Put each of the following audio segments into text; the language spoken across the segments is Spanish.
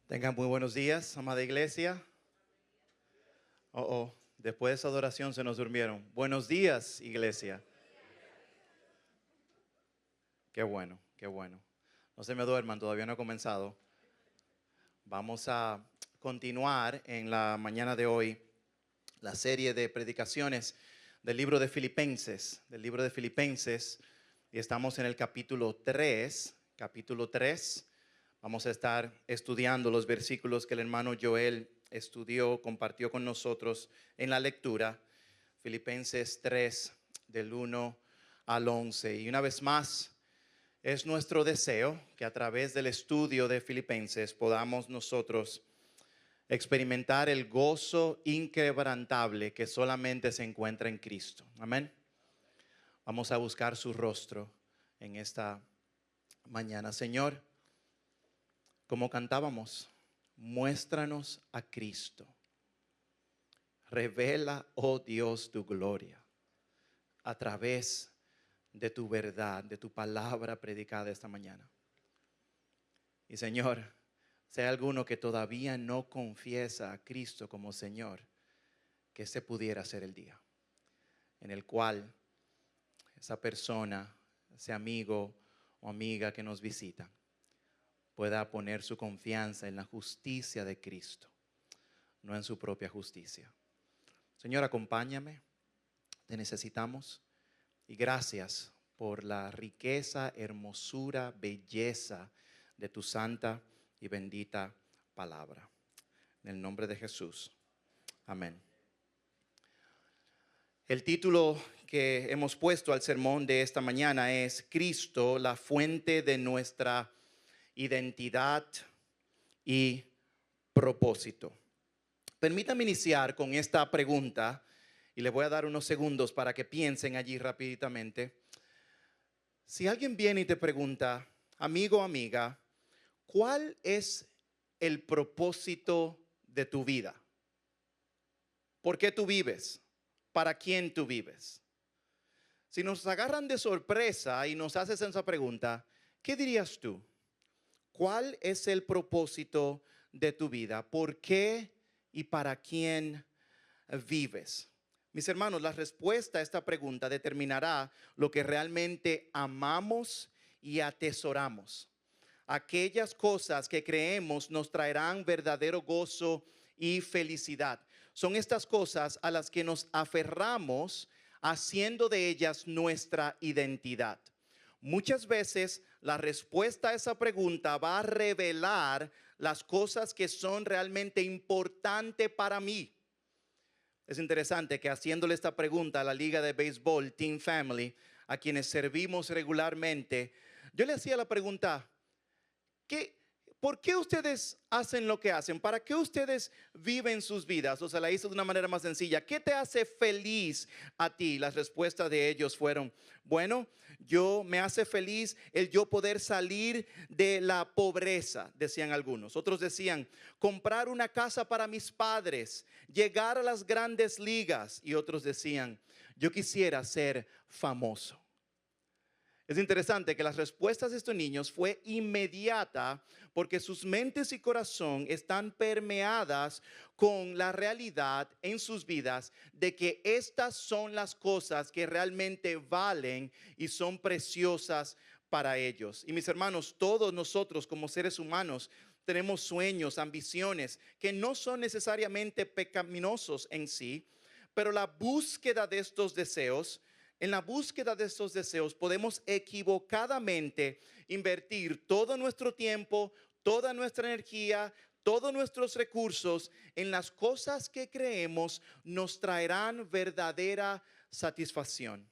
Tengan muy buenos días, amada iglesia. Después de esa adoración se nos durmieron. Buenos días, iglesia. Qué bueno, qué bueno. No se me duerman, todavía no he comenzado. Vamos a continuar en la mañana de hoy la serie de predicaciones del libro de Filipenses, y estamos en el capítulo 3. Vamos a estar estudiando los versículos que el hermano Joel estudió, compartió con nosotros en la lectura. Filipenses 3, del 1 al 11. Y una vez más, es nuestro deseo que a través del estudio de Filipenses podamos nosotros experimentar el gozo inquebrantable que solamente se encuentra en Cristo. Amén. Vamos a buscar su rostro en esta mañana. Señor, como cantábamos, muéstranos a Cristo. Revela, oh Dios, tu gloria a través de tu verdad, de tu palabra predicada esta mañana. Y Señor, si hay alguno que todavía no confiesa a Cristo como Señor, que ese pudiera ser el día en el cual esa persona, ese amigo o amiga que nos visita, pueda poner su confianza en la justicia de Cristo, no en su propia justicia. Señor, acompáñame, te necesitamos, y gracias por la riqueza, hermosura, belleza de tu santa y bendita palabra. En el nombre de Jesús. Amén. El título que hemos puesto al sermón de esta mañana es Cristo, la fuente de nuestra identidad y propósito. Permítame iniciar con esta pregunta y les voy a dar unos segundos para que piensen allí rápidamente. Si alguien viene y te pregunta, amigo o amiga, ¿cuál es el propósito de tu vida? ¿Por qué tú vives? ¿Para quién tú vives? Si nos agarran de sorpresa y nos haces esa pregunta, ¿qué dirías tú? ¿Cuál es el propósito de tu vida? ¿Por qué y para quién vives? Mis hermanos, la respuesta a esta pregunta determinará lo que realmente amamos y atesoramos. Aquellas cosas que creemos nos traerán verdadero gozo y felicidad. Son estas cosas a las que nos aferramos, haciendo de ellas nuestra identidad. Muchas veces la respuesta a esa pregunta va a revelar las cosas que son realmente importantes para mí. Es interesante que haciéndole esta pregunta a la liga de béisbol Team Family, a quienes servimos regularmente, yo le hacía la pregunta, ¿por qué ustedes hacen lo que hacen? ¿Para qué ustedes viven sus vidas? O sea, la hice de una manera más sencilla. ¿Qué te hace feliz a ti? Las respuestas de ellos fueron, bueno, me hace feliz el yo poder salir de la pobreza, decían algunos. Otros decían, comprar una casa para mis padres, llegar a las grandes ligas. Y otros decían, yo quisiera ser famoso. Es interesante que las respuestas de estos niños fue inmediata porque sus mentes y corazón están permeadas con la realidad en sus vidas de que estas son las cosas que realmente valen y son preciosas para ellos. Y mis hermanos, todos nosotros como seres humanos tenemos sueños, ambiciones que no son necesariamente pecaminosos en sí, pero la búsqueda de estos deseos, en la búsqueda de estos deseos podemos equivocadamente invertir todo nuestro tiempo, toda nuestra energía, todos nuestros recursos en las cosas que creemos nos traerán verdadera satisfacción.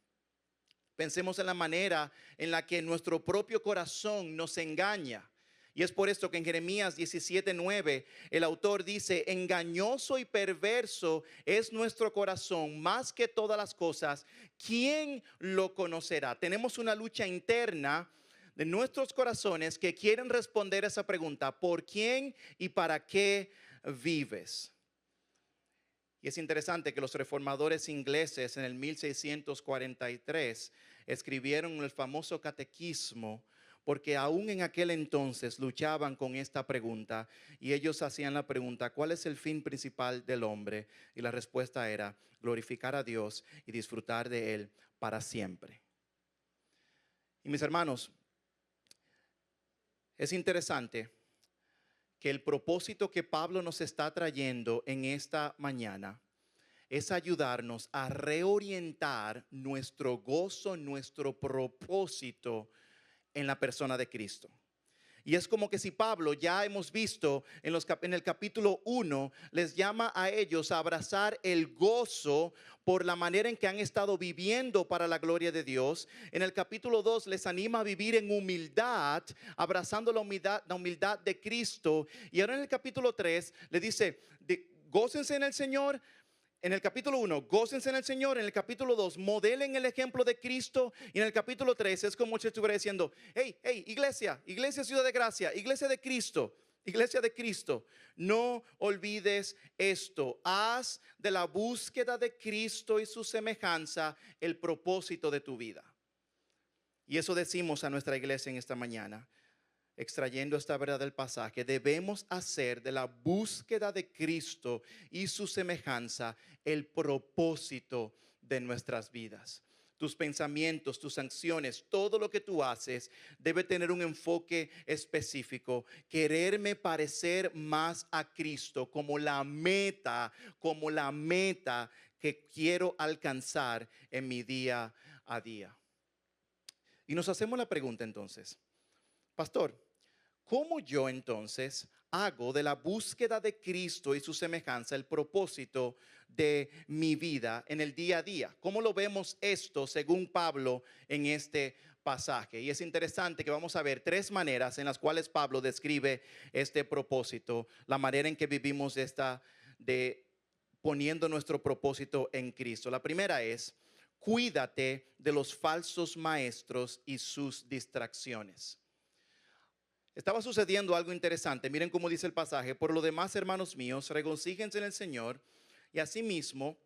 Pensemos en la manera en la que nuestro propio corazón nos engaña. Y es por esto que en Jeremías 17:9 el autor dice, engañoso y perverso es nuestro corazón más que todas las cosas. ¿Quién lo conocerá? Tenemos una lucha interna de nuestros corazones que quieren responder esa pregunta, ¿por quién y para qué vives? Y es interesante que los reformadores ingleses en el 1643 escribieron el famoso catequismo porque aún en aquel entonces luchaban con esta pregunta y ellos hacían la pregunta: ¿cuál es el fin principal del hombre? Y la respuesta era glorificar a Dios y disfrutar de Él para siempre. Y mis hermanos, es interesante que el propósito que Pablo nos está trayendo en esta mañana es ayudarnos a reorientar nuestro gozo, nuestro propósito en la persona de Cristo. Y es como que si Pablo, ya hemos visto en el capítulo 1, les llama a ellos a abrazar el gozo por la manera en que han estado viviendo para la gloria de Dios. En el capítulo 2 les anima a vivir en humildad, abrazando la humildad de Cristo. Y ahora en el capítulo 3 le dice: gócense en el Señor. En el capítulo 1, gócense en el Señor. En el capítulo 2, modelen el ejemplo de Cristo. Y en el capítulo 3 es como si estuviera diciendo: hey, iglesia, Ciudad de Gracia, iglesia de Cristo, no olvides esto. Haz de la búsqueda de Cristo y su semejanza el propósito de tu vida. Y eso decimos a nuestra iglesia en esta mañana, extrayendo esta verdad del pasaje. Debemos hacer de la búsqueda de Cristo y su semejanza el propósito de nuestras vidas. Tus pensamientos, tus acciones, todo lo que tú haces debe tener un enfoque específico. Quererme parecer más a Cristo como la meta que quiero alcanzar en mi día a día. Y nos hacemos la pregunta entonces: pastor, ¿cómo yo entonces hago de la búsqueda de Cristo y su semejanza el propósito de mi vida en el día a día? ¿Cómo lo vemos esto según Pablo en este pasaje? Y es interesante que vamos a ver tres maneras en las cuales Pablo describe este propósito, la manera en que vivimos poniendo nuestro propósito en Cristo. La primera es: cuídate de los falsos maestros y sus distracciones. Estaba sucediendo algo interesante. Miren cómo dice el pasaje: por lo demás, hermanos míos, regocíjense en el Señor, y asimismo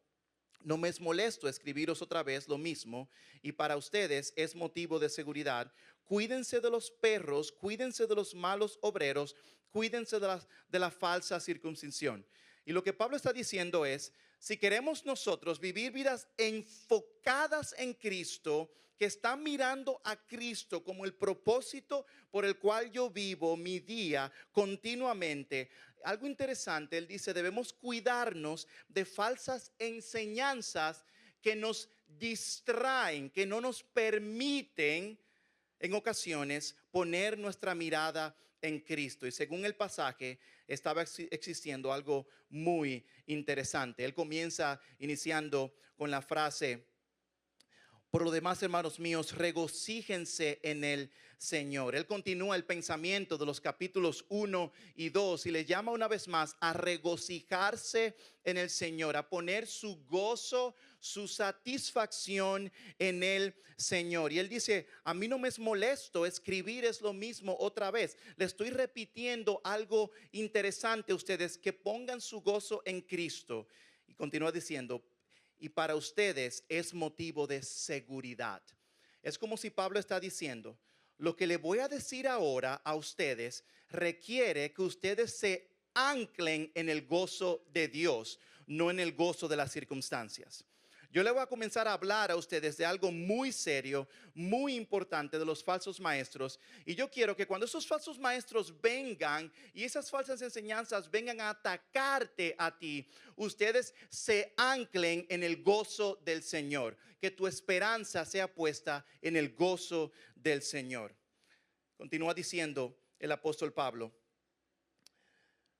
no me es molesto escribiros otra vez lo mismo, y para ustedes es motivo de seguridad. Cuídense de los perros, cuídense de los malos obreros, cuídense de la falsa circuncisión. Y lo que Pablo está diciendo es: si queremos nosotros vivir vidas enfocadas en Cristo, que están mirando a Cristo como el propósito por el cual yo vivo mi día continuamente, algo interesante, él dice: debemos cuidarnos de falsas enseñanzas que nos distraen, que no nos permiten en ocasiones poner nuestra mirada en Cristo. Y según el pasaje, estaba existiendo algo muy interesante. Él comienza iniciando con la frase: por lo demás, hermanos míos, regocíjense en el Señor. Él continúa el pensamiento de los capítulos 1 y 2 y le llama una vez más a regocijarse en el Señor, a poner su gozo, su satisfacción en el Señor. Y él dice: a mí no me es molesto escribir es lo mismo otra vez. Le estoy repitiendo algo interesante a ustedes, que pongan su gozo en Cristo. Y continúa diciendo: y para ustedes es motivo de seguridad. Es como si Pablo está diciendo: lo que le voy a decir ahora a ustedes requiere que ustedes se anclen en el gozo de Dios, no en el gozo de las circunstancias. Yo le voy a comenzar a hablar a ustedes de algo muy serio, muy importante, de los falsos maestros. Y yo quiero que cuando esos falsos maestros vengan y esas falsas enseñanzas vengan a atacarte a ti, ustedes se anclen en el gozo del Señor. Que tu esperanza sea puesta en el gozo del Señor. Continúa diciendo el apóstol Pablo: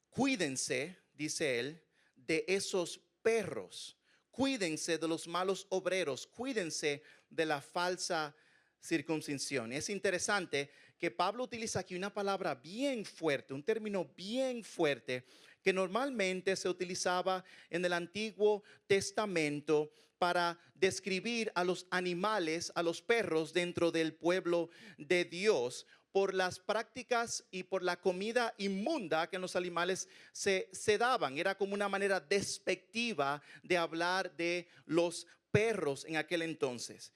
cuídense, dice él, de esos perros. Cuídense de los malos obreros, cuídense de la falsa circuncisión. Es interesante que Pablo utiliza aquí una palabra bien fuerte, un término bien fuerte, que normalmente se utilizaba en el Antiguo Testamento para describir a los animales, a los perros dentro del pueblo de Dios, por las prácticas y por la comida inmunda que en los animales se daban. Era como una manera despectiva de hablar de los perros en aquel entonces.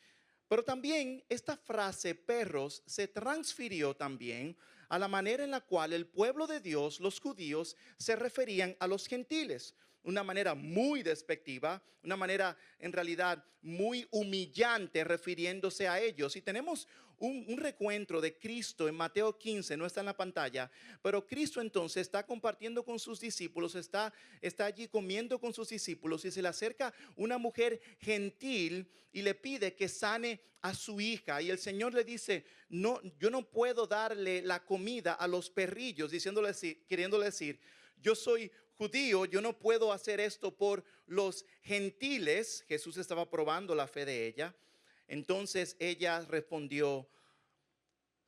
Pero también esta frase perros se transfirió también a la manera en la cual el pueblo de Dios, los judíos, se referían a los gentiles. Una manera muy despectiva, una manera en realidad muy humillante refiriéndose a ellos. Y tenemos un recuento de Cristo en Mateo 15, no está en la pantalla, pero Cristo entonces está compartiendo con sus discípulos, está allí comiendo con sus discípulos y se le acerca una mujer gentil y le pide que sane a su hija. Y el Señor le dice, no, yo no puedo darle la comida a los perrillos, queriéndole decir, yo soy judío, yo no puedo hacer esto por los gentiles. Jesús estaba probando la fe de ella. Entonces ella respondió,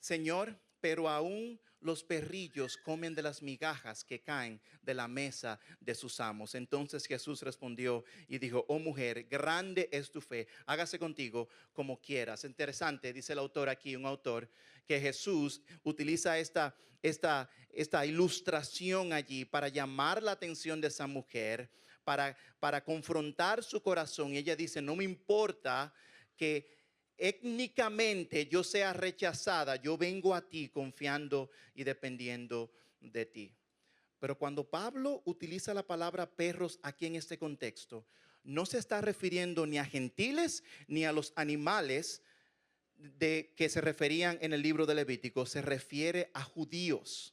Señor, pero aún los perrillos comen de las migajas que caen de la mesa de sus amos. Entonces Jesús respondió y dijo, oh mujer, grande es tu fe, hágase contigo como quieras. Interesante, dice el autor aquí, un autor, que Jesús utiliza esta ilustración allí para llamar la atención de esa mujer, para confrontar su corazón. Y ella dice, no me importa que étnicamente yo sea rechazada, yo vengo a ti confiando y dependiendo de ti. Pero cuando Pablo utiliza la palabra perros aquí en este contexto, no se está refiriendo ni a gentiles ni a los animales de que se referían en el libro de Levítico, se refiere a judíos.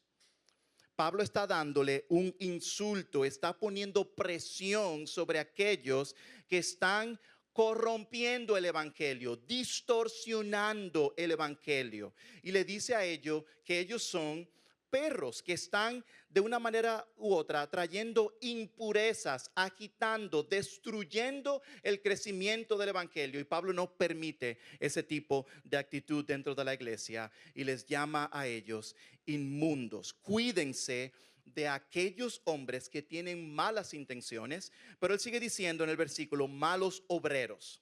Pablo está dándole un insulto, está poniendo presión sobre aquellos que están corrompiendo el evangelio, distorsionando el evangelio. Y le dice a ellos que ellos son perros que están de una manera u otra trayendo impurezas, agitando, destruyendo el crecimiento del evangelio. Y Pablo no permite ese tipo de actitud dentro de la iglesia y les llama a ellos inmundos. Cuídense de aquellos hombres que tienen malas intenciones, pero él sigue diciendo en el versículo, malos obreros.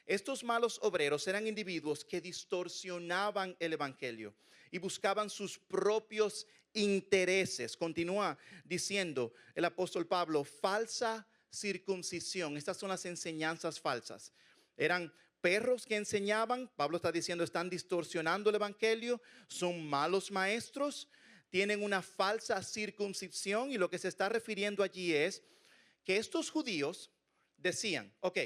Estos malos obreros eran individuos que distorsionaban el evangelio y buscaban sus propios intereses. Continúa diciendo el apóstol Pablo, falsa circuncisión. Estas son las enseñanzas falsas. Eran perros que enseñaban, Pablo está diciendo, están distorsionando el evangelio, son malos maestros, tienen una falsa circuncisión, y lo que se está refiriendo allí es que estos judíos decían, ok,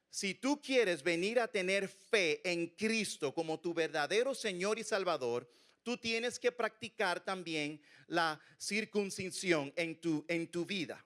si tú quieres venir a tener fe en Cristo como tu verdadero Señor y Salvador, tú tienes que practicar también la circuncisión en tu vida.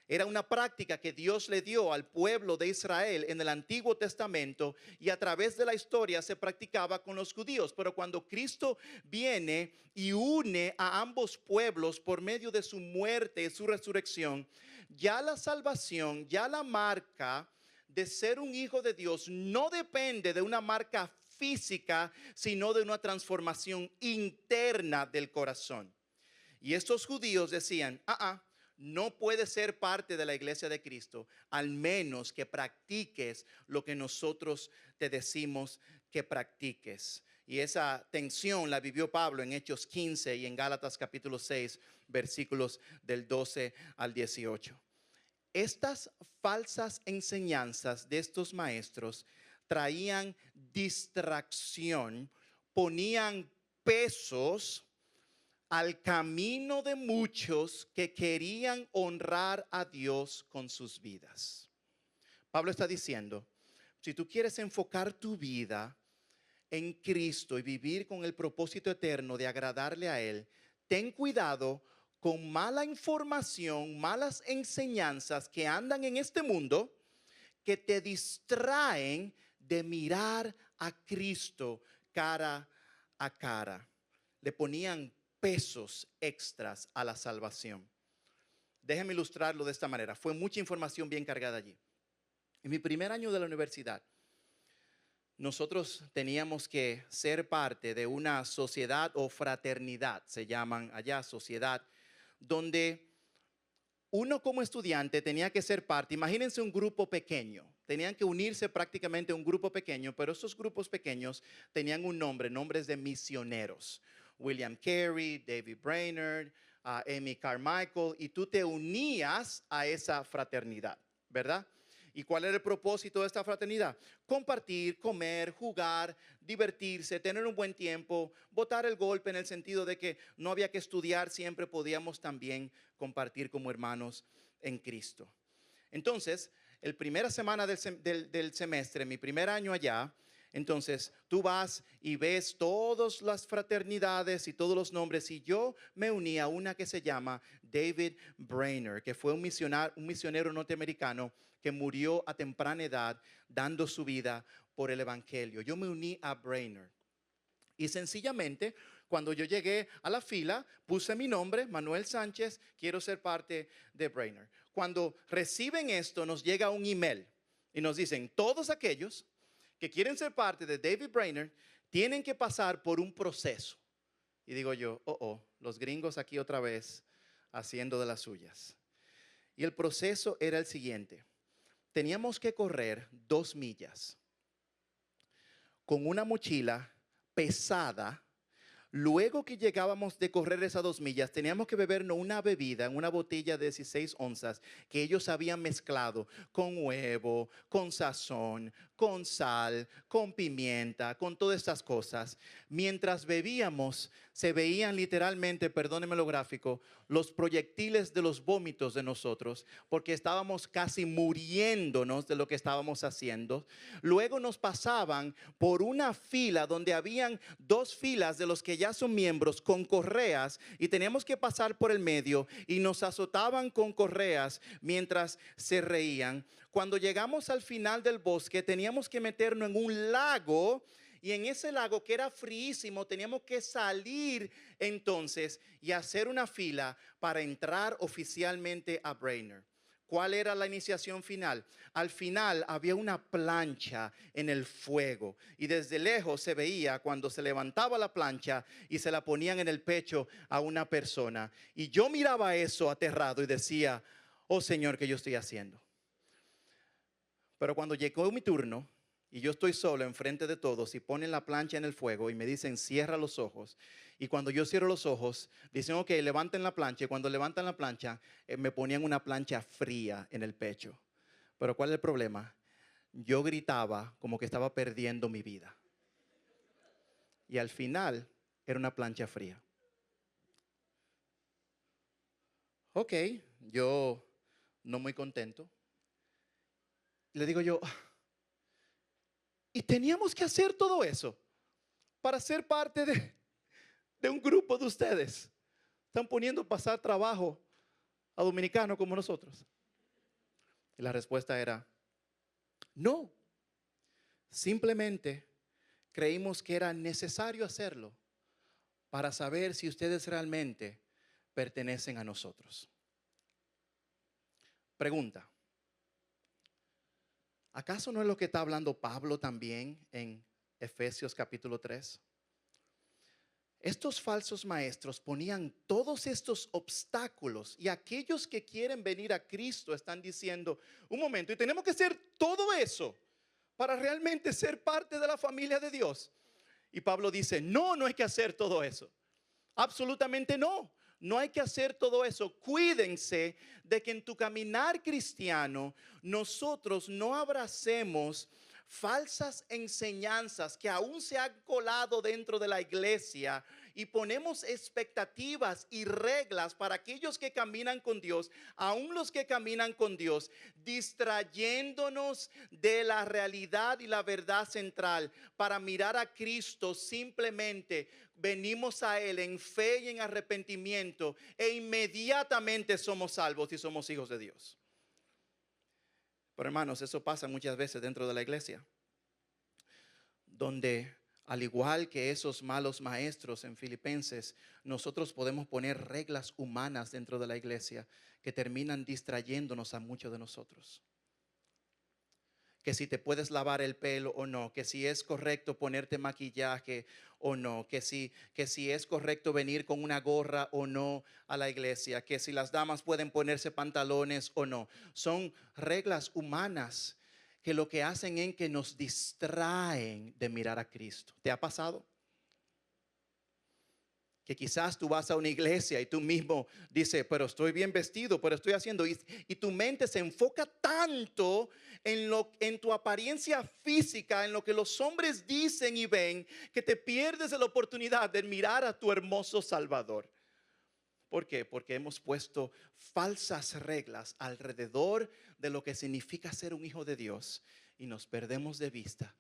Era una práctica que Dios le dio al pueblo de Israel en el Antiguo Testamento y a través de la historia se practicaba con los judíos. Pero cuando Cristo viene y une a ambos pueblos por medio de su muerte y su resurrección, ya la salvación, ya la marca de ser un hijo de Dios no depende de una marca física, sino de una transformación interna del corazón. Y estos judíos decían, no puedes ser parte de la iglesia de Cristo al menos que practiques lo que nosotros te decimos que practiques. Y esa tensión la vivió Pablo en Hechos 15 y en Gálatas capítulo 6, versículos del 12 al 18. Estas falsas enseñanzas de estos maestros traían distracción, ponían pesos al camino de muchos que querían honrar a Dios con sus vidas. Pablo está diciendo, si tú quieres enfocar tu vida en Cristo y vivir con el propósito eterno de agradarle a Él, ten cuidado con mala información, malas enseñanzas que andan en este mundo que te distraen de mirar a Cristo cara a cara. Le ponían pesos extras a la salvación. Déjenme ilustrarlo de esta manera. Fue mucha información bien cargada allí. En mi primer año de la universidad, nosotros teníamos que ser parte de una sociedad o fraternidad, se llaman allá sociedad, donde uno como estudiante tenía que ser parte. Imagínense un grupo pequeño. Tenían que unirse prácticamente a un grupo pequeño, pero esos grupos pequeños tenían un nombre, nombres de misioneros. William Carey, David Brainerd, Amy Carmichael, y tú te unías a esa fraternidad, ¿verdad? ¿Y cuál era el propósito de esta fraternidad? Compartir, comer, jugar, divertirse, tener un buen tiempo, botar el golpe en el sentido de que no había que estudiar, siempre podíamos también compartir como hermanos en Cristo. Entonces, la primera semana del semestre, mi primer año allá, entonces tú vas y ves todas las fraternidades y todos los nombres, y yo me uní a una que se llama David Brainerd, que fue un misionero norteamericano que murió a temprana edad dando su vida por el evangelio. Yo me uní a Brainerd y sencillamente cuando yo llegué a la fila puse mi nombre, Manuel Sánchez, quiero ser parte de Brainerd. Cuando reciben esto nos llega un email y nos dicen todos aquellos que quieren ser parte de David Brainerd tienen que pasar por un proceso. Y digo yo, los gringos aquí otra vez haciendo de las suyas. Y el proceso era el siguiente. Teníamos que correr 2 millas con una mochila pesada. Luego que llegábamos de correr esas 2 millas, teníamos que bebernos una bebida en una botella de 16 onzas que ellos habían mezclado con huevo, con sazón, con sal, con pimienta, con todas estas cosas. Mientras bebíamos, se veían literalmente, perdónenme lo gráfico, los proyectiles de los vómitos de nosotros, porque estábamos casi muriéndonos de lo que estábamos haciendo. Luego nos pasaban por una fila donde habían 2 filas de los que ya son miembros con correas y teníamos que pasar por el medio y nos azotaban con correas mientras se reían. Cuando llegamos al final del bosque teníamos que meternos en un lago y en ese lago que era fríísimo teníamos que salir entonces y hacer una fila para entrar oficialmente a Brainerd. ¿Cuál era la iniciación final? Al final había una plancha en el fuego y desde lejos se veía cuando se levantaba la plancha y se la ponían en el pecho a una persona. Y yo miraba eso aterrado y decía, oh Señor, ¿qué yo estoy haciendo? Pero cuando llegó mi turno y yo estoy solo enfrente de todos y ponen la plancha en el fuego y me dicen cierra los ojos, y cuando yo cierro los ojos dicen ok, levanten la plancha, y cuando levantan la plancha me ponían una plancha fría en el pecho. Pero ¿cuál es el problema? Yo gritaba como que estaba perdiendo mi vida y al final era una plancha fría. Ok, yo no muy contento. Le digo yo, y teníamos que hacer todo eso para ser parte de un grupo de ustedes. Están poniendo a pasar trabajo a dominicanos como nosotros. Y la respuesta era, no. Simplemente creímos que era necesario hacerlo para saber si ustedes realmente pertenecen a nosotros. Pregunta. ¿Acaso no es lo que está hablando Pablo también en Efesios capítulo 3? Estos falsos maestros ponían todos estos obstáculos y aquellos que quieren venir a Cristo están diciendo, un momento, y tenemos que hacer todo eso para realmente ser parte de la familia de Dios. Y Pablo dice, no, no hay que hacer todo eso. Absolutamente no. No hay que hacer todo eso. Cuídense de que en tu caminar cristiano nosotros no abracemos falsas enseñanzas que aún se han colado dentro de la iglesia y ponemos expectativas y reglas para aquellos que caminan con Dios, aún los que caminan con Dios, distrayéndonos de la realidad y la verdad central para mirar a Cristo. Simplemente venimos a Él en fe y en arrepentimiento e inmediatamente somos salvos y somos hijos de Dios. Pero hermanos, eso pasa muchas veces dentro de la iglesia, donde al igual que esos malos maestros en Filipenses, nosotros podemos poner reglas humanas dentro de la iglesia que terminan distrayéndonos a muchos de nosotros. Que si te puedes lavar el pelo o no, que si es correcto ponerte maquillaje o no, que si es correcto venir con una gorra o no a la iglesia, que si las damas pueden ponerse pantalones o no. Son reglas humanas que lo que hacen es que nos distraen de mirar a Cristo. ¿Te ha pasado? Que quizás tú vas a una iglesia y tú mismo dices, pero estoy bien vestido, pero estoy haciendo. Y tu mente se enfoca tanto en tu apariencia física, en lo que los hombres dicen y ven, que te pierdes de la oportunidad de mirar a tu hermoso Salvador. ¿Por qué? Porque hemos puesto falsas reglas alrededor de lo que significa ser un hijo de Dios y nos perdemos de vista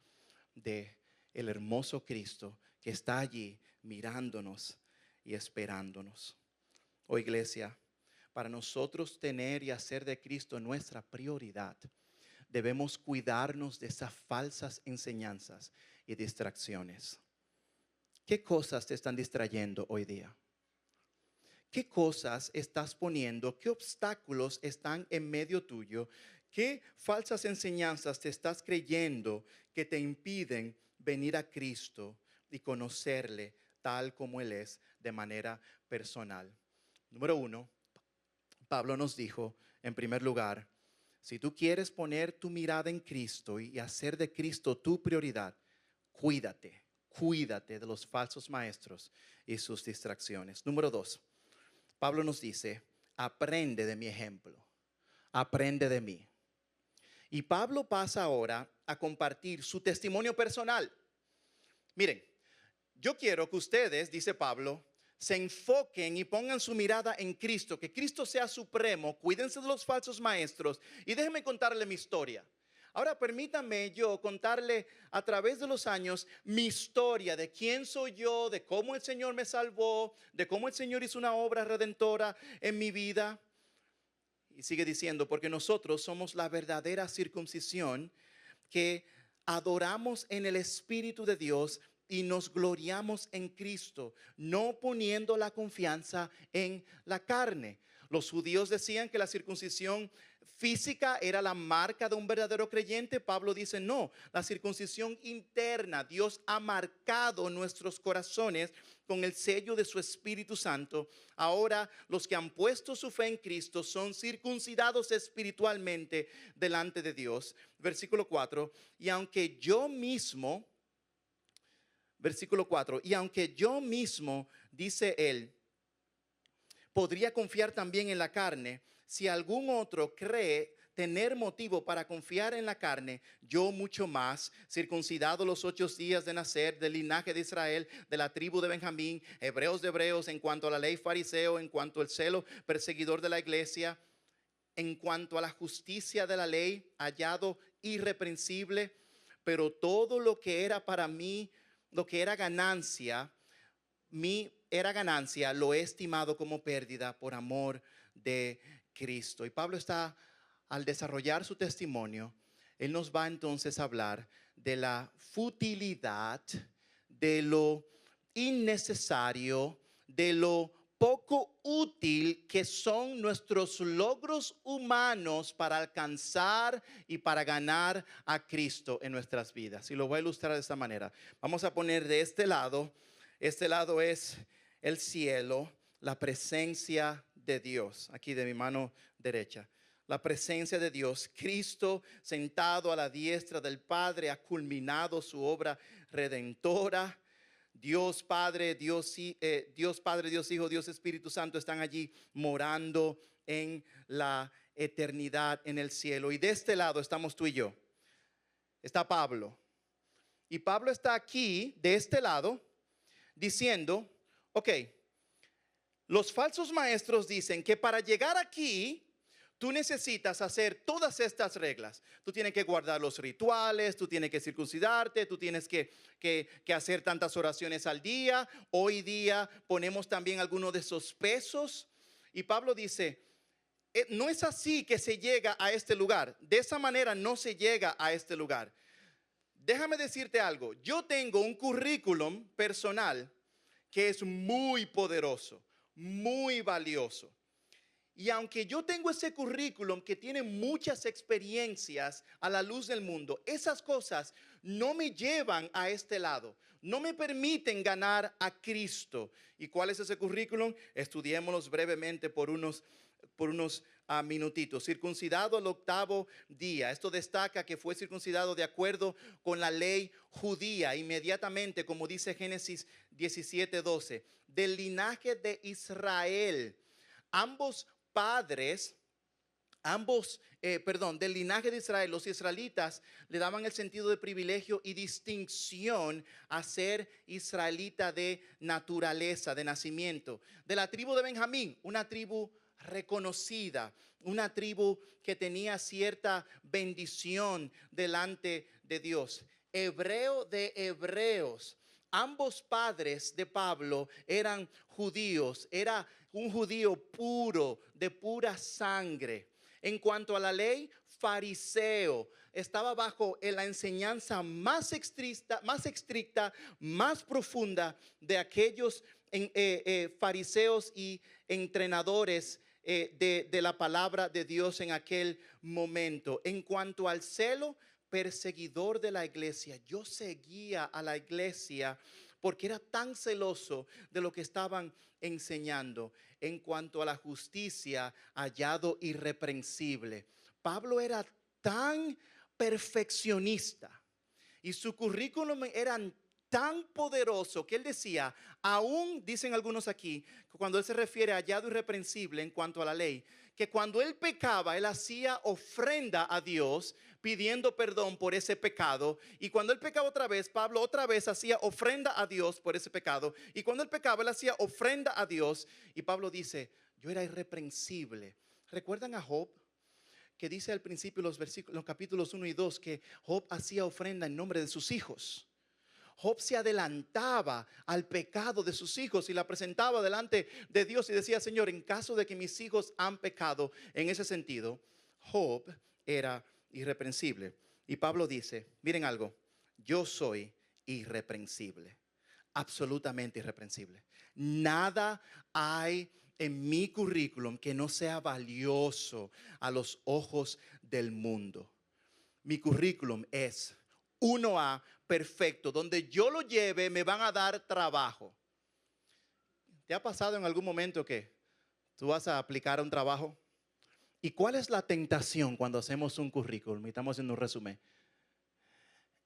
de el hermoso Cristo que está allí mirándonos y esperándonos. Oh iglesia, para nosotros tener y hacer de Cristo nuestra prioridad, debemos cuidarnos de esas falsas enseñanzas y distracciones. ¿Qué cosas te están distrayendo hoy día? ¿Qué cosas estás poniendo? ¿Qué obstáculos están en medio tuyo? ¿Qué falsas enseñanzas te estás creyendo que te impiden venir a Cristo y conocerle tal como Él es de manera personal? Número 1, Pablo nos dijo, en primer lugar, si tú quieres poner tu mirada en Cristo y hacer de Cristo tu prioridad, cuídate de los falsos maestros y sus distracciones. Número 2, Pablo nos dice, aprende de mi ejemplo, aprende de mí. Y Pablo pasa ahora a compartir su testimonio personal. Miren, yo quiero que ustedes, dice Pablo, se enfoquen y pongan su mirada en Cristo, que Cristo sea supremo, cuídense de los falsos maestros y déjenme contarle mi historia. Ahora permítanme yo contarle a través de los años mi historia de quién soy yo, de cómo el Señor me salvó, de cómo el Señor hizo una obra redentora en mi vida. Y sigue diciendo, porque nosotros somos la verdadera circuncisión que adoramos en el Espíritu de Dios y nos gloriamos en Cristo, no poniendo la confianza en la carne. Los judíos decían que la circuncisión física era la marca de un verdadero creyente. Pablo dice, no, la circuncisión interna. Dios ha marcado nuestros corazones con el sello de su Espíritu Santo. Ahora los que han puesto su fe en Cristo son circuncidados espiritualmente delante de Dios. Versículo 4, y aunque yo mismo, dice él, podría confiar también en la carne. Si algún otro cree tener motivo para confiar en la carne, yo mucho más, circuncidado los 8 días de nacer, del linaje de Israel, de la tribu de Benjamín, hebreos de hebreos, en cuanto a la ley fariseo, en cuanto al celo perseguidor de la iglesia, en cuanto a la justicia de la ley, hallado irreprensible. Pero todo lo que era para mí, lo que era ganancia, lo he estimado como pérdida por amor de Cristo. Y Pablo está, al desarrollar su testimonio, él nos va entonces a hablar de la futilidad, de lo innecesario, de lo poco útil que son nuestros logros humanos para alcanzar y para ganar a Cristo en nuestras vidas. Y lo voy a ilustrar de esta manera. Vamos a poner de este lado es el cielo, la presencia de Dios, aquí de mi mano derecha. La presencia de Dios, Cristo sentado a la diestra del Padre ha culminado su obra redentora. Dios Padre, Dios Hijo, Dios Espíritu Santo están allí morando en la eternidad en el cielo. Y de este lado estamos tú y yo. Está Pablo. Y Pablo está aquí, de este lado, diciendo, ok, los falsos maestros dicen que para llegar aquí tú necesitas hacer todas estas reglas. Tú tienes que guardar los rituales, tú tienes que circuncidarte, tú tienes que hacer tantas oraciones al día. Hoy día ponemos también algunos de esos pesos. Y Pablo dice, no es así que se llega a este lugar. De esa manera no se llega a este lugar. Déjame decirte algo. Yo tengo un currículum personal que es muy poderoso, muy valioso. Y aunque yo tengo ese currículum que tiene muchas experiencias a la luz del mundo, esas cosas no me llevan a este lado, no me permiten ganar a Cristo. ¿Y cuál es ese currículum? Estudiémoslos brevemente por unos minutitos. Circuncidado al 8º día. Esto destaca que fue circuncidado de acuerdo con la ley judía, inmediatamente, como dice Génesis 17:12. Del linaje de Israel. Ambos padres, del linaje de Israel, los israelitas le daban el sentido de privilegio y distinción a ser israelita de naturaleza, de nacimiento. De la tribu de Benjamín, una tribu reconocida, una tribu que tenía cierta bendición delante de Dios. Hebreo de hebreos. Ambos padres de Pablo eran judíos, era un judío puro, de pura sangre. En cuanto a la ley, fariseo, estaba bajo la enseñanza más estricta, más profunda de aquellos fariseos y entrenadores de la palabra de Dios en aquel momento. En cuanto al celo, perseguidor de la iglesia. Yo seguía a la iglesia porque era tan celoso de lo que estaban enseñando. En cuanto a la justicia, hallado irreprensible. Pablo era tan perfeccionista y su currículum era tan poderoso que él decía, aún dicen algunos aquí, cuando él se refiere a hallado irreprensible en cuanto a la ley, que cuando él pecaba, él hacía ofrenda a Dios pidiendo perdón por ese pecado. Y cuando él pecaba otra vez, Pablo otra vez hacía ofrenda a Dios por ese pecado. Y cuando él pecaba, él hacía ofrenda a Dios. Y Pablo dice, yo era irreprensible. ¿Recuerdan a Job? Que dice al principio los capítulos 1 y 2 que Job hacía ofrenda en nombre de sus hijos. Job se adelantaba al pecado de sus hijos y la presentaba delante de Dios y decía, Señor, en caso de que mis hijos han pecado, en ese sentido, Job era irreprensible. Y Pablo dice, miren algo, yo soy irreprensible, absolutamente irreprensible. Nada hay en mi currículum que no sea valioso a los ojos del mundo. Mi currículum es 1A perfecto. Donde yo lo lleve me van a dar trabajo. ¿Te ha pasado en algún momento que tú vas a aplicar a un trabajo? ¿Y cuál es la tentación cuando hacemos un currículum y estamos haciendo un resumen?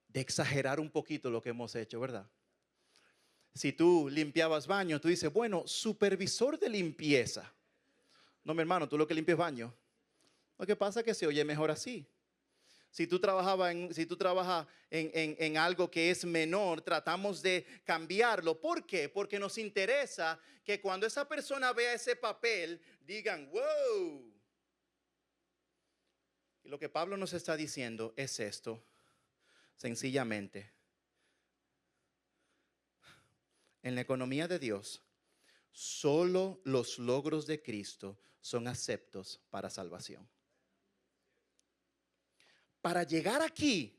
De exagerar un poquito lo que hemos hecho, ¿verdad? Si tú limpiabas baños, tú dices, bueno, supervisor de limpieza. No, mi hermano, tú lo que limpias baño. Lo que pasa es que se oye mejor así. Si tú trabajas en algo que es menor, tratamos de cambiarlo. ¿Por qué? Porque nos interesa que cuando esa persona vea ese papel, digan, wow. Y lo que Pablo nos está diciendo es esto, sencillamente. En la economía de Dios, solo los logros de Cristo son aceptos para salvación. Para llegar aquí,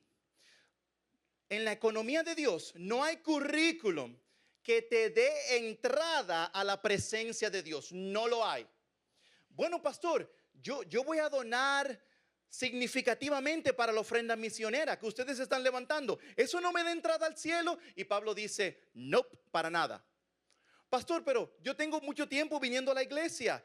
en la economía de Dios, no hay currículum que te dé entrada a la presencia de Dios. No lo hay. Bueno, pastor, yo voy a donar significativamente para la ofrenda misionera que ustedes están levantando. ¿Eso no me da entrada al cielo? Y Pablo dice, no, para nada. Pastor, pero yo tengo mucho tiempo viniendo a la iglesia.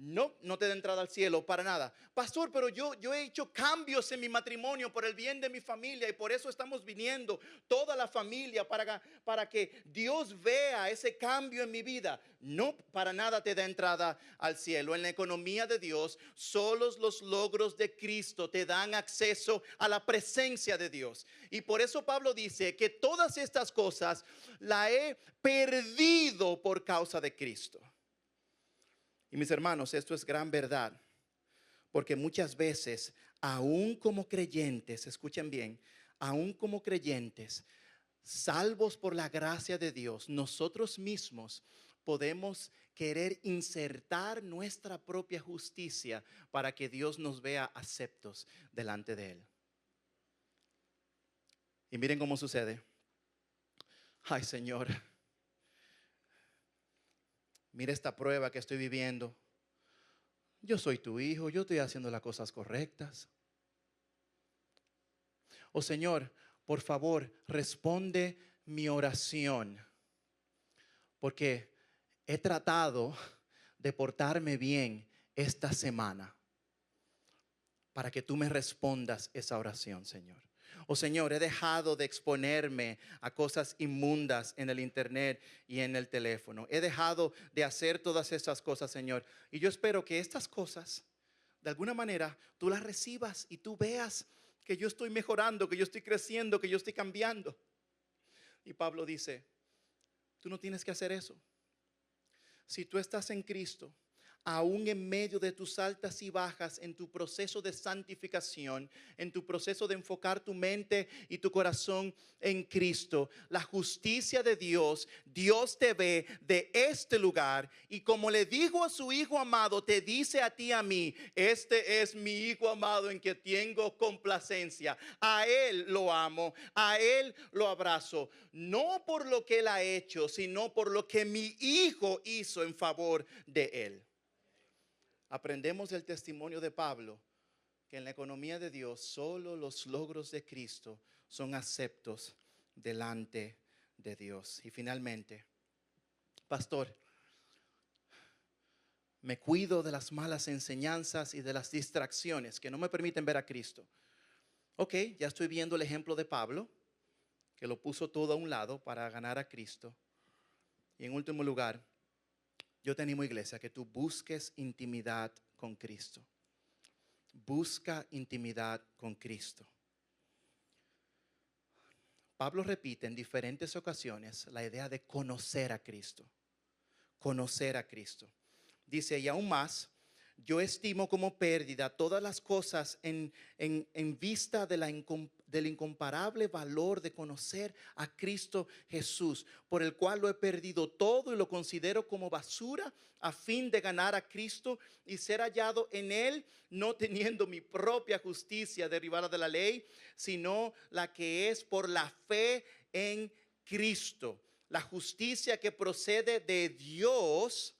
No, no te da entrada al cielo, para nada. Pastor, pero yo he hecho cambios en mi matrimonio por el bien de mi familia y por eso estamos viniendo toda la familia para que Dios vea ese cambio en mi vida. No, para nada te da entrada al cielo. En la economía de Dios, solo los logros de Cristo te dan acceso a la presencia de Dios. Y por eso Pablo dice que todas estas cosas las he perdido por causa de Cristo. Y mis hermanos, esto es gran verdad, porque muchas veces, aún como creyentes, escuchen bien, aún como creyentes, salvos por la gracia de Dios, nosotros mismos podemos querer insertar nuestra propia justicia para que Dios nos vea aceptos delante de Él. Y miren cómo sucede. Ay, Señor, mira esta prueba que estoy viviendo. Yo soy tu hijo, yo estoy haciendo las cosas correctas. Oh Señor, por favor, responde mi oración. Porque he tratado de portarme bien esta semana. para que tú me respondas esa oración, Señor. Oh Señor, he dejado de exponerme a cosas inmundas en el internet y en el teléfono. He dejado de hacer todas esas cosas, Señor. Y yo espero que estas cosas, de alguna manera, tú las recibas y tú veas que yo estoy mejorando, que yo estoy creciendo, que yo estoy cambiando. Y Pablo dice, tú no tienes que hacer eso. Si tú estás en Cristo, aún en medio de tus altas y bajas, en tu proceso de santificación, en tu proceso de enfocar tu mente y tu corazón en Cristo, la justicia de Dios, Dios te ve de este lugar y como le dijo a su Hijo amado, te dice a ti, a mí, este es mi Hijo amado en que tengo complacencia. A Él lo amo, a Él lo abrazo, no por lo que Él ha hecho, sino por lo que mi Hijo hizo en favor de Él. Aprendemos del testimonio de Pablo que en la economía de Dios solo los logros de Cristo son aceptos delante de Dios. Y finalmente, pastor, me cuido de las malas enseñanzas y de las distracciones que no me permiten ver a Cristo. Ok, ya estoy viendo el ejemplo de Pablo, que lo puso todo a un lado para ganar a Cristo. Y en último lugar, yo te animo, iglesia, que tú busques intimidad con Cristo. Busca intimidad con Cristo. Pablo repite en diferentes ocasiones la idea de conocer a Cristo. Conocer a Cristo. Dice, y aún más, yo estimo como pérdida todas las cosas en vista de del incomparable valor de conocer a Cristo Jesús, por el cual lo he perdido todo y lo considero como basura a fin de ganar a Cristo y ser hallado en Él, no teniendo mi propia justicia derivada de la ley, sino la que es por la fe en Cristo, la justicia que procede de Dios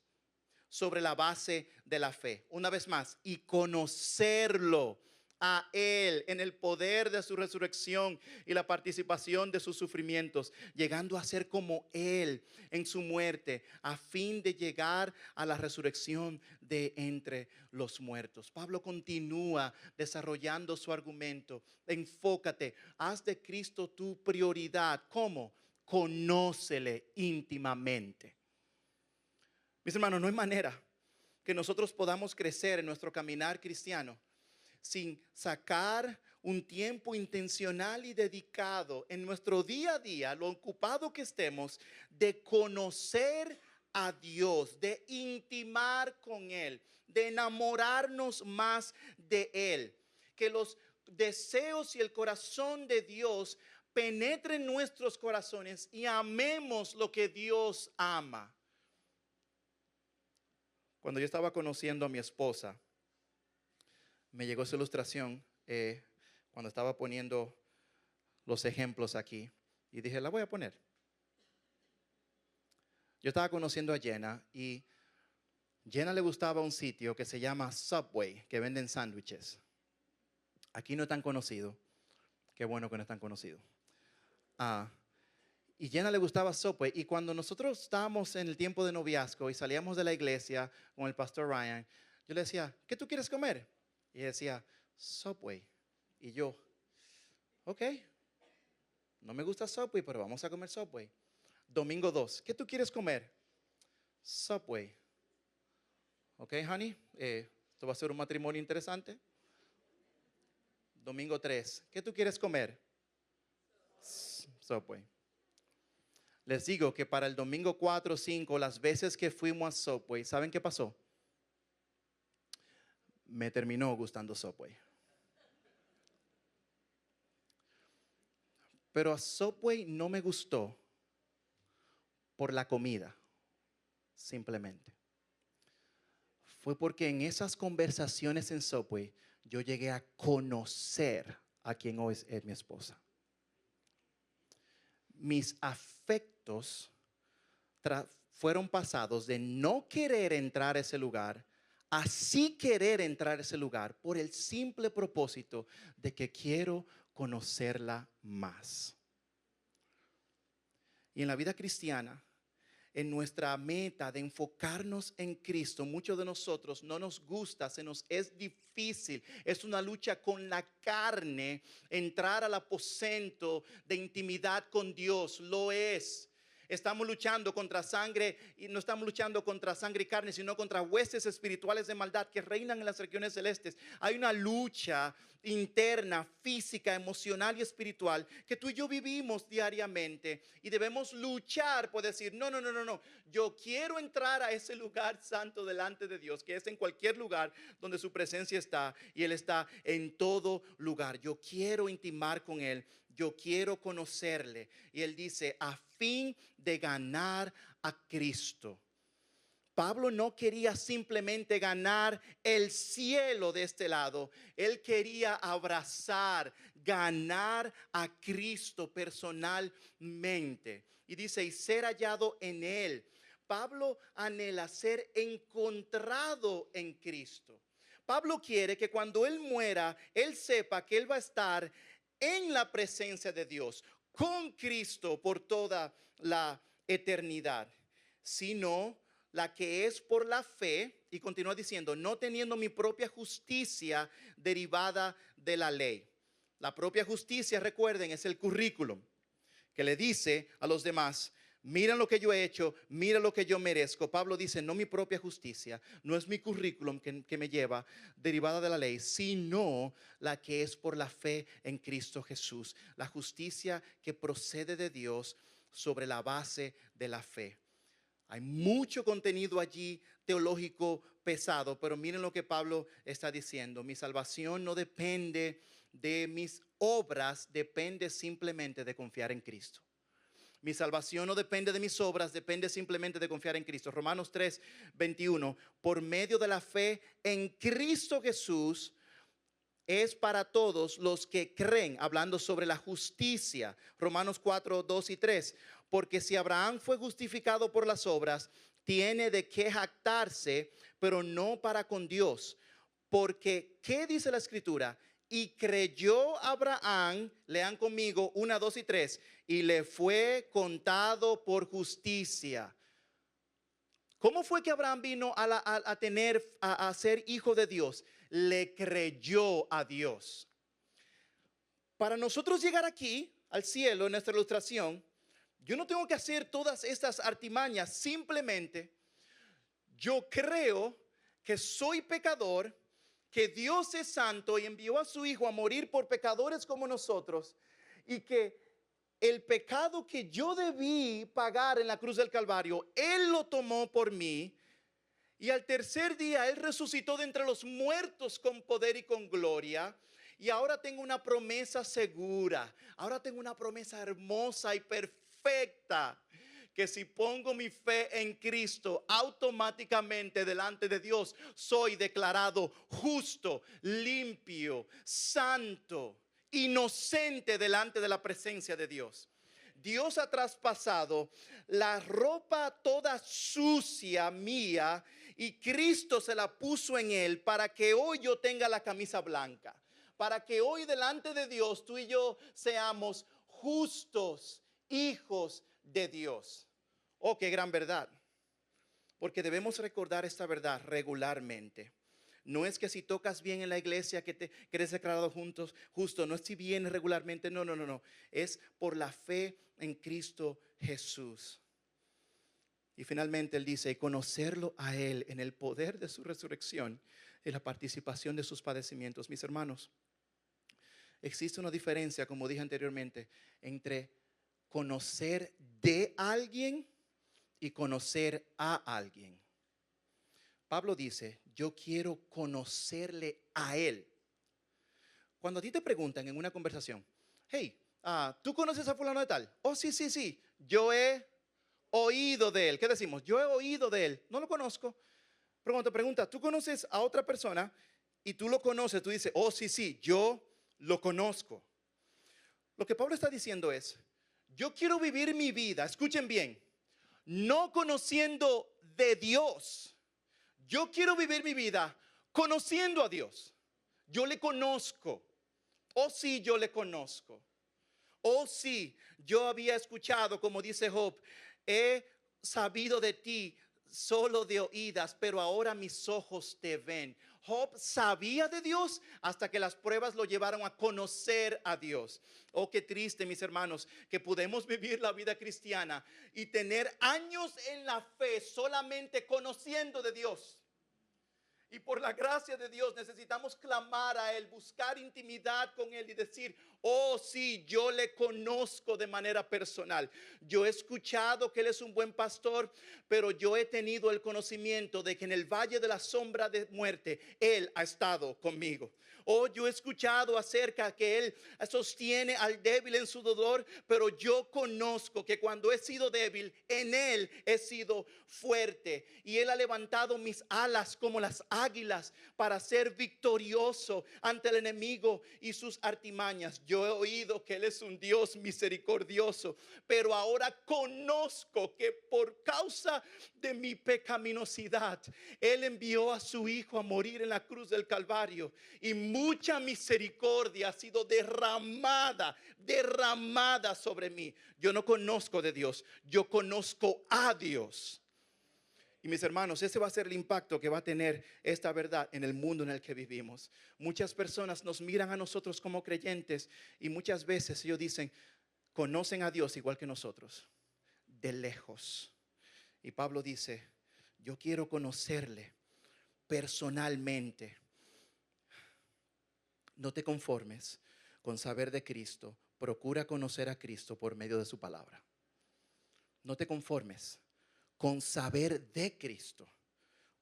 sobre la base de la fe. Una vez más, y conocerlo a Él en el poder de su resurrección y la participación de sus sufrimientos, llegando a ser como Él en su muerte, a fin de llegar a la resurrección de entre los muertos. Pablo continúa desarrollando su argumento. Enfócate, haz de Cristo tu prioridad. ¿Cómo? Conócele íntimamente. Mis hermanos, no hay manera que nosotros podamos crecer en nuestro caminar cristiano sin sacar un tiempo intencional y dedicado en nuestro día a día, lo ocupado que estemos, de conocer a Dios, de intimar con Él, de enamorarnos más de Él. Que los deseos y el corazón de Dios penetren nuestros corazones y amemos lo que Dios ama. Cuando yo estaba conociendo a mi esposa, me llegó esa ilustración cuando estaba poniendo los ejemplos aquí. Y dije, la voy a poner. Yo estaba conociendo a Jenna y Jenna le gustaba un sitio que se llama Subway, que venden sándwiches. Aquí no es tan conocido. Qué bueno que no es tan conocido. Y Jenna le gustaba Subway. Y cuando nosotros estábamos en el tiempo de noviazgo y salíamos de la iglesia con el pastor Ryan, yo le decía, ¿qué tú quieres comer? Y ella decía, Subway. Y yo, ok, no me gusta Subway, pero vamos a comer Subway. Domingo 2, ¿qué tú quieres comer? Subway. Ok, honey, esto va a ser un matrimonio interesante. Domingo 3, ¿qué tú quieres comer? Subway. Les digo que para el domingo 4 o 5, las veces que fuimos a Subway, ¿saben qué pasó? Me terminó gustando Subway. Pero a Subway no me gustó por la comida, simplemente. Fue porque en esas conversaciones en Subway yo llegué a conocer a quien hoy es mi esposa. Mis afectos fueron pasados de no querer entrar a ese lugar a sí querer entrar a ese lugar por el simple propósito de que quiero conocerla más. Y en la vida cristiana, en nuestra meta de enfocarnos en Cristo, muchos de nosotros no nos gusta, se nos es difícil, es una lucha con la carne, entrar al aposento de intimidad con Dios, lo es. Estamos luchando contra sangre y no estamos luchando contra sangre y carne, sino contra huestes espirituales de maldad que reinan en las regiones celestes. Hay una lucha interna, física, emocional y espiritual que tú y yo vivimos diariamente y debemos luchar por decir, no, no, no, no, no, yo quiero entrar a ese lugar santo delante de Dios, que es en cualquier lugar donde su presencia está y Él está en todo lugar. Yo quiero intimar con Él. Yo quiero conocerle. Y él dice, a fin de ganar a Cristo. Pablo no quería simplemente ganar el cielo de este lado. Él quería abrazar, ganar a Cristo personalmente. Y dice, y ser hallado en él. Pablo anhela ser encontrado en Cristo. Pablo quiere que cuando él muera, él sepa que él va a estar en la presencia de Dios, con Cristo por toda la eternidad, sino la que es por la fe, y continúa diciendo, no teniendo mi propia justicia derivada de la ley. La propia justicia, recuerden, es el currículum que le dice a los demás, mira lo que yo he hecho, mira lo que yo merezco. Pablo dice, no mi propia justicia, no es mi currículum que me lleva derivada de la ley, sino la que es por la fe en Cristo Jesús. La justicia que procede de Dios sobre la base de la fe. Hay mucho contenido allí teológico pesado, pero miren lo que Pablo está diciendo. Mi salvación no depende de mis obras, depende simplemente de confiar en Cristo. Mi salvación no depende de mis obras, depende simplemente de confiar en Cristo. Romanos 3:21, por medio de la fe en Cristo Jesús es para todos los que creen, hablando sobre la justicia. Romanos 4:2 y 3, porque si Abraham fue justificado por las obras, tiene de qué jactarse, pero no para con Dios. Porque, ¿qué dice la escritura? Y creyó Abraham, lean conmigo 1, 2 y 3, y le fue contado por justicia. ¿Cómo fue que Abraham vino a ser hijo de Dios? Le creyó a Dios. Para nosotros llegar aquí, al cielo, en nuestra ilustración, yo no tengo que hacer todas estas artimañas, simplemente yo creo que soy pecador, que Dios es santo y envió a su Hijo a morir por pecadores como nosotros, y que el pecado que yo debí pagar en la cruz del Calvario, Él lo tomó por mí, y al tercer día Él resucitó de entre los muertos con poder y con gloria. Y ahora tengo una promesa segura, ahora tengo una promesa hermosa y perfecta, que si pongo mi fe en Cristo, automáticamente delante de Dios soy declarado justo, limpio, santo, inocente delante de la presencia de Dios. Dios ha traspasado la ropa toda sucia mía y Cristo se la puso en él para que hoy yo tenga la camisa blanca, para que hoy delante de Dios tú y yo seamos justos, hijos de Dios. Oh, qué gran verdad. Porque debemos recordar esta verdad regularmente. No es que si tocas bien en la iglesia que eres declarado justo, no es si vienes regularmente, no. Es por la fe en Cristo Jesús. Y finalmente él dice, conocerlo a Él en el poder de su resurrección y la participación de sus padecimientos. Mis hermanos, existe una diferencia, como dije anteriormente, entre conocer de alguien y conocer a alguien. Pablo dice, yo quiero conocerle a Él. Cuando a ti te preguntan en una conversación, hey, ¿tú conoces a fulano de tal? Oh, sí, yo he oído de él. ¿Qué decimos? Yo he oído de él. No lo conozco. Pero cuando te preguntas, ¿tú conoces a otra persona? Y tú lo conoces, tú dices, oh, sí, yo lo conozco. Lo que Pablo está diciendo es, yo quiero vivir mi vida, escuchen bien, no conociendo de Dios. Yo quiero vivir mi vida conociendo a Dios. Yo le conozco. Oh, sí, yo le conozco. Oh, sí, yo había escuchado, como dice Job, he sabido de ti solo de oídas, pero ahora mis ojos te ven. Job sabía de Dios hasta que las pruebas lo llevaron a conocer a Dios. Oh, qué triste, mis hermanos, que podemos vivir la vida cristiana y tener años en la fe solamente conociendo de Dios. Y por la gracia de Dios necesitamos clamar a Él, buscar intimidad con Él y decir, oh sí, yo le conozco de manera personal. Yo he escuchado que Él es un buen pastor, pero yo he tenido el conocimiento de que en el valle de la sombra de muerte, Él ha estado conmigo. Oh, yo he escuchado acerca que Él sostiene al débil en su dolor, pero yo conozco que cuando he sido débil, en Él he sido fuerte. Y Él ha levantado mis alas como las águilas para ser victorioso ante el enemigo y sus artimañas. Yo he oído que Él es un Dios misericordioso, pero ahora conozco que por causa de mi pecaminosidad, Él envió a su Hijo a morir en la cruz del Calvario, y mucha misericordia ha sido derramada sobre mí. Yo no conozco de Dios, yo conozco a Dios. Y mis hermanos, ese va a ser el impacto que va a tener esta verdad en el mundo en el que vivimos. Muchas personas nos miran a nosotros como creyentes y muchas veces ellos dicen, conocen a Dios igual que nosotros, de lejos. Y Pablo dice, yo quiero conocerle personalmente. No te conformes con saber de Cristo, procura conocer a Cristo por medio de su palabra. No te conformes con saber de Cristo,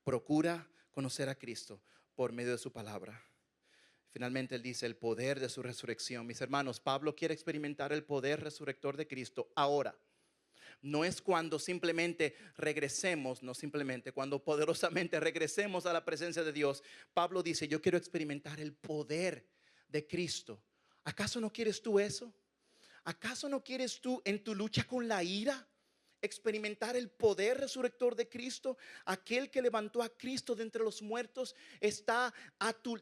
procura conocer a Cristo por medio de su palabra. Finalmente él dice el poder de su resurrección. Mis hermanos, Pablo quiere experimentar el poder resurrector de Cristo ahora. No es cuando simplemente regresemos, no simplemente cuando poderosamente regresemos a la presencia de Dios. Pablo dice, yo quiero experimentar el poder de Cristo. ¿Acaso no quieres tú eso? ¿Acaso no quieres tú en tu lucha con la ira experimentar el poder resurrector de Cristo? Aquel que levantó a Cristo de entre los muertos está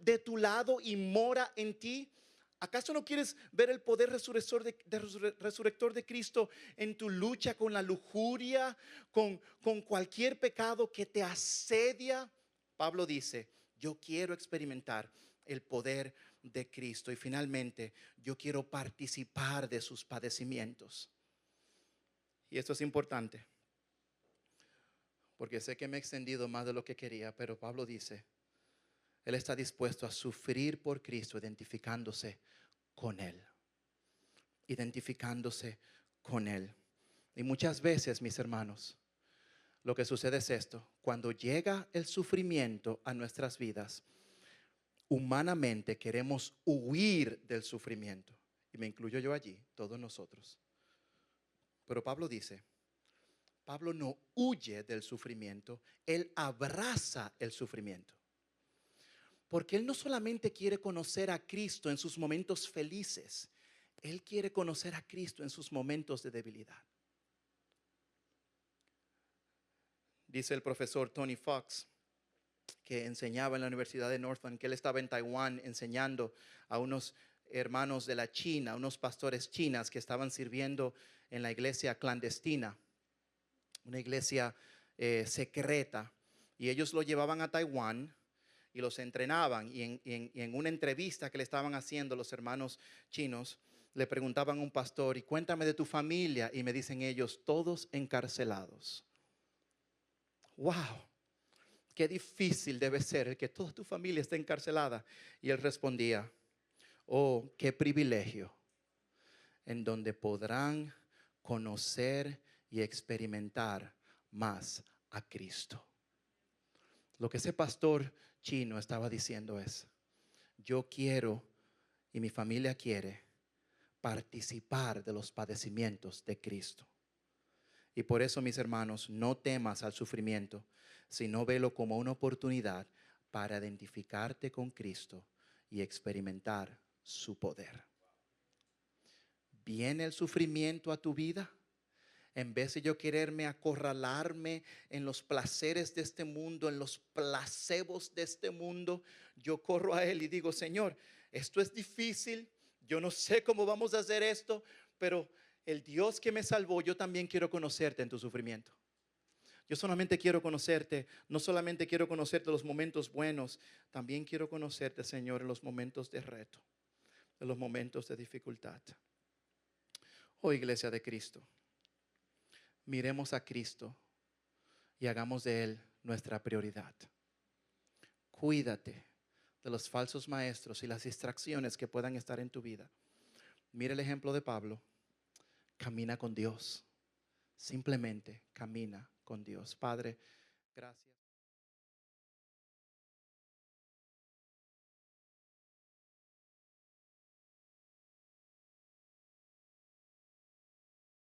de tu lado y mora en ti. ¿Acaso no quieres ver el poder resurrector de Cristo en tu lucha con la lujuria, con cualquier pecado que te asedia? Pablo dice, yo quiero experimentar el poder de Cristo y finalmente yo quiero participar de sus padecimientos. Y esto es importante, porque sé que me he extendido más de lo que quería, pero Pablo dice, él está dispuesto a sufrir por Cristo, identificándose con Él. Identificándose con Él. Y muchas veces, mis hermanos, lo que sucede es esto. Cuando llega el sufrimiento a nuestras vidas, humanamente queremos huir del sufrimiento. Y me incluyo yo allí, todos nosotros. Pero Pablo dice, Pablo no huye del sufrimiento, él abraza el sufrimiento. Porque él no solamente quiere conocer a Cristo en sus momentos felices, él quiere conocer a Cristo en sus momentos de debilidad. Dice el profesor Tony Fox, que enseñaba en la Universidad de Northland, que él estaba en Taiwán enseñando a unos hermanos de la China, unos pastores chinas que estaban sirviendo en la iglesia clandestina, una iglesia secreta, y ellos lo llevaban a Taiwán y los entrenaban, y en una entrevista que le estaban haciendo los hermanos chinos, le preguntaban a un pastor, y cuéntame de tu familia, y me dicen ellos, todos encarcelados. Wow, qué difícil debe ser el que toda tu familia esté encarcelada. Y él respondía, oh, qué privilegio, en donde podrán conocer y experimentar más a Cristo. Lo que ese pastor chino estaba diciendo es, yo quiero y mi familia quiere participar de los padecimientos de Cristo. Y por eso, mis hermanos, no temas al sufrimiento, sino velo como una oportunidad para identificarte con Cristo y experimentar su poder. ¿Viene el sufrimiento a tu vida? En vez de yo quererme acorralarme en los placeres de este mundo, en los placebos de este mundo, yo corro a Él y digo, Señor, esto es difícil, yo no sé cómo vamos a hacer esto, pero el Dios que me salvó, yo también quiero conocerte en tu sufrimiento. Yo solamente quiero conocerte, no solamente quiero conocerte en los momentos buenos, también quiero conocerte, Señor, en los momentos de reto, en los momentos de dificultad. Oh, Iglesia de Cristo, miremos a Cristo y hagamos de Él nuestra prioridad. Cuídate de los falsos maestros y las distracciones que puedan estar en tu vida. Mira el ejemplo de Pablo. Camina con Dios. Simplemente camina con Dios. Padre, gracias.